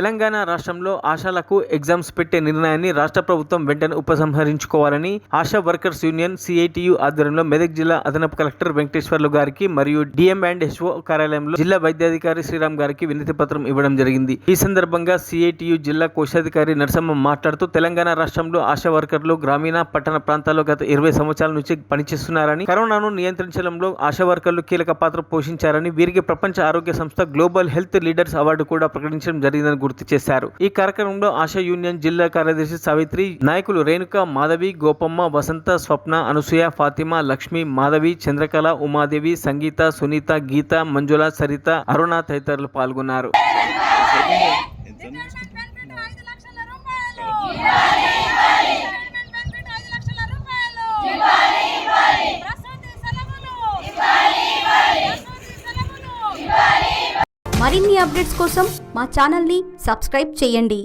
తెలంగాణ రాష్ట్రంలో ఆశాలకు ఎగ్జామ్స్ పెట్టే నిర్ణయాన్ని రాష్ట్ర ప్రభుత్వం వెంటనే ఉపసంహరించుకోవాలని ఆశా వర్కర్స్ యూనియన్ సిఐటియు ఆధ్వర్యంలో మెదక్ జిల్లా అదనపు కలెక్టర్ వెంకటేశ్వర్లు గారికి మరియు డిఎం&హెచ్ఓ కార్యాలయంలో జిల్లా వైద్యాధికారి శ్రీరామ్ గారికి వినతి పత్రం ఇవ్వడం జరిగింది. ఈ సందర్భంగా సిఐటియు జిల్లా కోశాధికారి నరసమ్మ మాట్లాడుతూ తెలంగాణ రాష్ట్రంలో ఆశా వర్కర్లు గ్రామీణ పట్టణ ప్రాంతాల్లో గత 20 సంవత్సరాల నుంచి పనిచేస్తున్నారని, కరోనాను నియంత్రించడంలో ఆశా వర్కర్లు కీలక పాత్ర పోషించారని, వీరికి ప్రపంచ ఆరోగ్య సంస్థ గ్లోబల్ హెల్త్ లీడర్స్ అవార్డు కూడా ప్రకటించడం జరిగిందని గుర్తు చేశారు. ఈ కార్యక్రమంలో ఆశా యూనియన్ జిల్లా కార్యదర్శి సావిత్రి, నాయకులు రేణుక, మాధవి, గోపమ్మ, వసంత, స్వప్న, అనసూయ, ఫాతిమా, లక్ష్మి, మాధవి, చంద్రకళ, ఉమాదేవి, సంగీత, సునీత, గీత, మంజుల, సరిత, అరుణ తదితరులు పాల్గొన్నారు. మరిన్ని అప్డేట్స్ కోసం మా ఛానల్ని సబ్స్క్రైబ్ చేయండి.